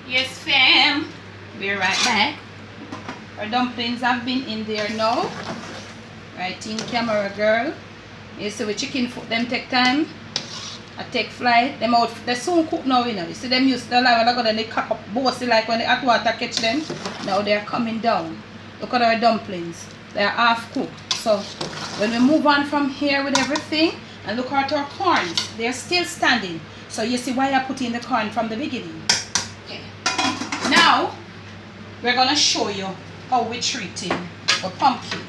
Yes, fam. We're right back. Our dumplings have been in there now. Right in camera, girl. You see the chicken foot, them take time. I take fly. Them out, they soon cook now, you know. You see them used to the live and then they cock up bossy like when the hot water catch them. Now they're coming down. Look at our dumplings. They're half cooked. So when we move on from here with everything, and look at our corns, they're still standing. So you see why I put in the corn from the beginning. Okay. Now we're gonna show you how we're treating our pumpkin.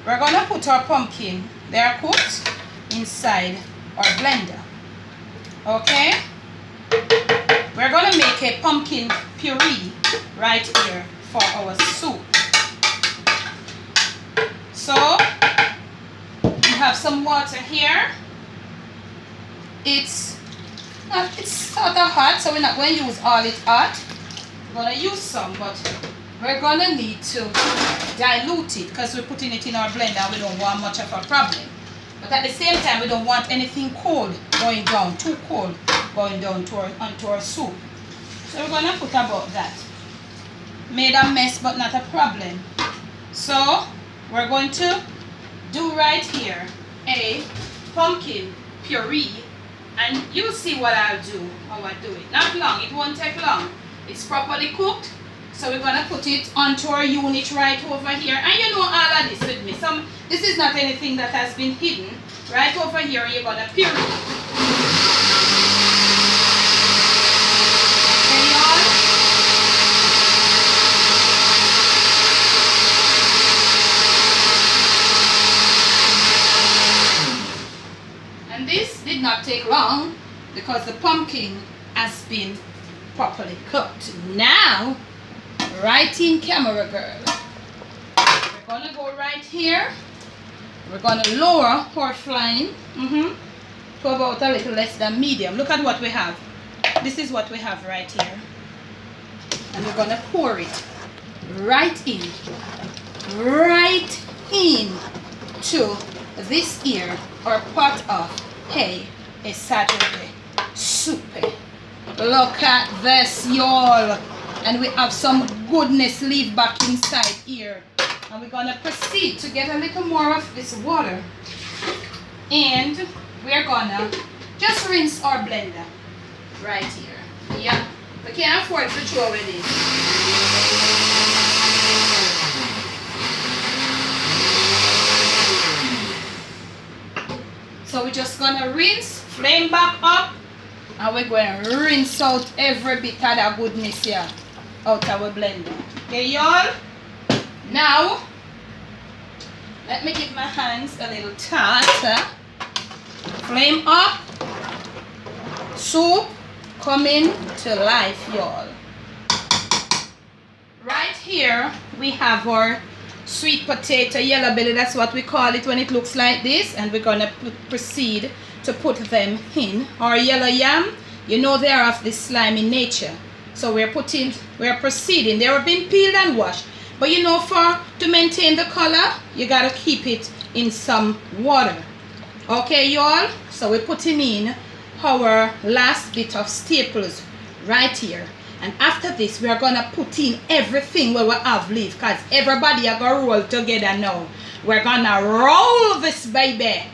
We're gonna put our pumpkin, they are cooked, inside our blender. Okay? We're gonna make a pumpkin puree right here for our soup. So we have some water here. It's sort of hot, so we're not going to use all it hot. We're going to use some, but we're going to need to dilute it because we're putting it in our blender. We don't want much of a problem. But at the same time, we don't want anything cold going down, too cold going down onto our soup. So we're going to put about that. Made a mess, but not a problem. So we're going to do right here a pumpkin puree, and you'll see what I'll do, how I do it. Not long, it won't take long. It's properly cooked. So we're going to put it onto our unit right over here. And you know all of this with me. This is not anything that has been hidden. Right over here, you're going to puree. Okay, y'all? And this did not take long because the pumpkin has been properly cooked. Now, right in camera, girl. We're gonna go right here. We're gonna lower our flame to about a little less than medium. Look at what we have. This is what we have right here. And we're gonna pour it right in to this here, our pot of a Saturday soup. Look at this, y'all. And we have some goodness leave back inside here. And we're going to proceed to get a little more of this water. And we're going to just rinse our blender right here. Yeah, we can't afford to throw it in. So we're just going to rinse, flame back up. And we're going to rinse out every bit of that goodness here out of our blender. Okay, y'all? Now, let me give my hands a little touch. Flame up. Soup coming to life, y'all. Right here, we have our sweet potato yellow belly. That's what we call it when it looks like this. And we're going to proceed to put them in. Our yellow yam, you know they are of this slimy nature. So we're proceeding. They have been peeled and washed. But you know, to maintain the color, you gotta keep it in some water. Okay, y'all? So we're putting in our last bit of staples right here. And after this, we're gonna put in everything where we have left, because everybody are gonna roll together now. We're gonna roll this baby.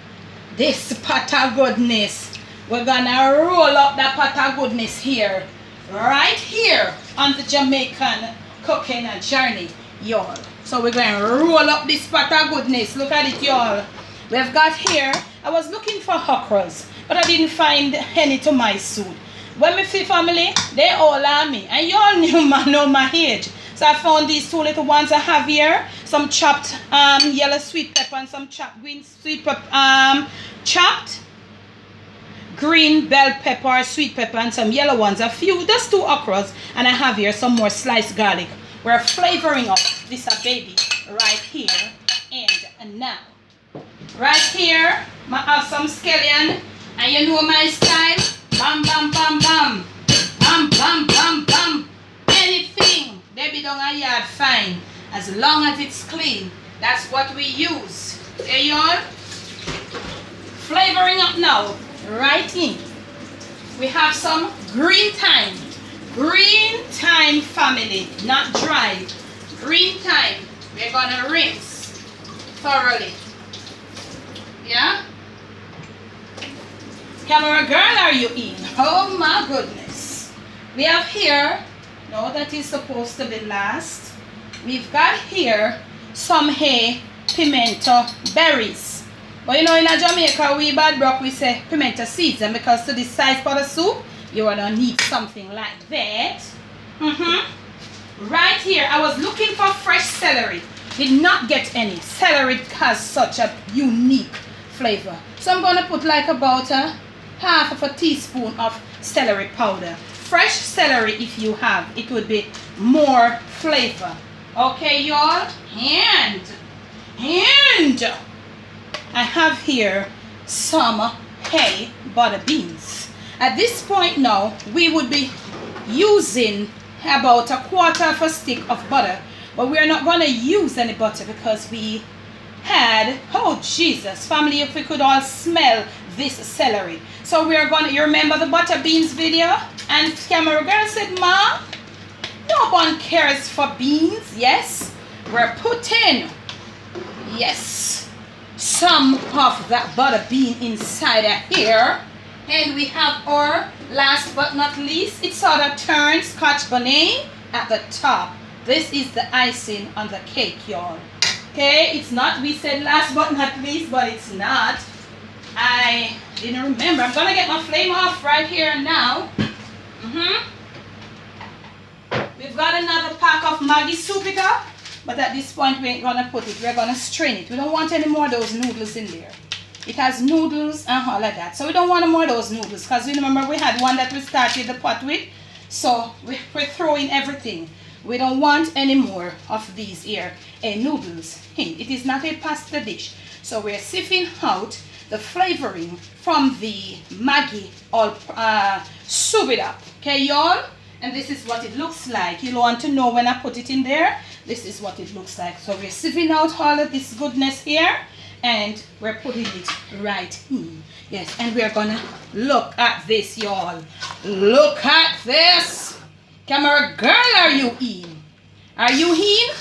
This pot of goodness. We're gonna roll up that pot of goodness here. Right here on the Jamaican cooking journey, y'all. So we're going to roll up this pot of goodness. Look at it, y'all. We've got here, I was looking for okras, but I didn't find any to my suit. When me see family, they all are me. And y'all know my age. So I found these two little ones I have here. Some chopped yellow sweet pepper and some chopped green sweet pepper, chopped green bell pepper, sweet pepper, and some yellow ones. A few, just 2 okras. And I have here some more sliced garlic. We're flavoring up this baby right here. And now, right here, I have some scallion. And you know my style. Bam, bam, bam, bam. Bam, bam, bam, bam. Anything. They be done a yard fine. As long as it's clean. That's what we use. Okay, y'all? Flavoring up now. Right in. We have some green thyme. Green family, not dry. Green thyme, we're gonna rinse thoroughly. Yeah? Camera girl, are you in? Oh my goodness. We have here, no, that is supposed to be last. We've got here some hay pimento berries. But you know, in Jamaica, we bad brock, we say pimento seeds. And because to this size for the soup, you are gonna need something like that. Right here, I was looking for fresh celery. Did not get any. Celery has such a unique flavor. So I'm gonna put like about a half of a teaspoon of celery powder. Fresh celery, if you have, it would be more flavor. Okay, y'all? And I have here some hay butter beans. At this point now, we would be using about a quarter of a stick of butter, but we are not going to use any butter because we had, oh Jesus, family, if we could all smell this celery. So we are going to, you remember the butter beans video? And camera girl said, Ma, no one cares for beans. Yes, we're putting, yes, some of that butter bean inside of here. And we have our, last but not least, it sort of turns scotch bonnet at the top. This is the icing on the cake, y'all. Okay, it's not, we said last but not least, but it's not. I didn't remember. I'm gonna get my flame off right here now. We've got another pack of Maggi soup it up, but at this point we ain't gonna put it. We're gonna strain it. We don't want any more of those noodles in there. It has noodles and all of that. So we don't want more of those noodles because we remember we had one that we started the pot with. So we're throwing everything. We don't want any more of these here noodles. It is not a pasta dish. So we're sieving out the flavoring from the Maggi all soup it up. Okay, y'all? And this is what it looks like. You want to know when I put it in there? This is what it looks like. So we're sieving out all of this goodness here. And we're putting it right in. Yes, and we're gonna look at this, y'all. Look at this. Camera girl, are you in? Are you in?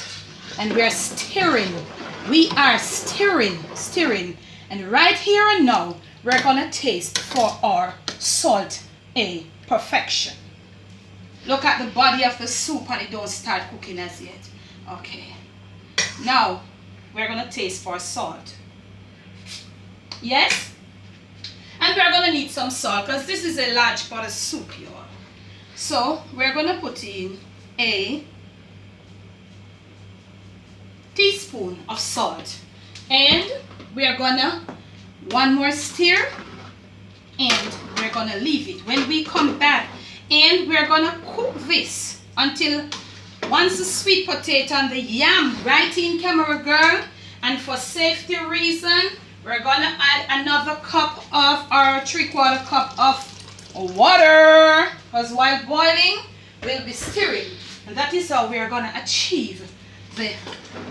And we're stirring. We are stirring. And right here and now, we're gonna taste for our salt a perfection. Look at the body of the soup and it don't start cooking as yet. Okay. Now, we're gonna taste for salt. Yes? And we're going to need some salt because this is a large pot of soup, y'all. So, we're going to put in a teaspoon of salt. And we're going to, one more stir. And we're going to leave it. When we come back, and we're going to cook this until once the sweet potato and the yam right in, camera girl. And for safety reason, we're going to add another cup of our 3/4 cup of water. Because while boiling, we'll be stirring. And that is how we're going to achieve the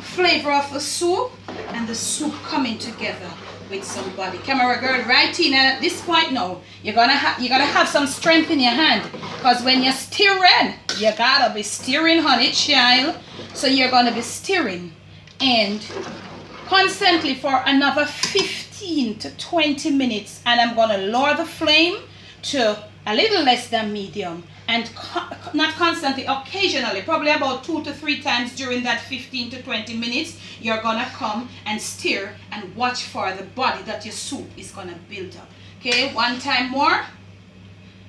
flavor of the soup and the soup coming together with somebody. Camera girl, right in. And at this point now, you gotta have some strength in your hand. Because when you're stirring, you gotta be stirring, honey child. So you're going to be stirring. And constantly for another 15 to 20 minutes, and I'm going to lower the flame to a little less than medium, and not constantly, occasionally, probably about 2 to 3 times during that 15 to 20 minutes, you're going to come and stir and watch for the body that your soup is going to build up. Okay, one time more.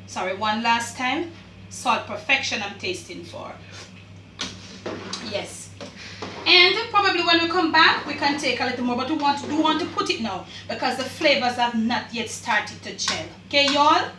Sorry, one last time. Salt perfection I'm tasting for. Yes. And probably when we come back, we can take a little more, but we want to put it now because the flavors have not yet started to gel. Okay, y'all?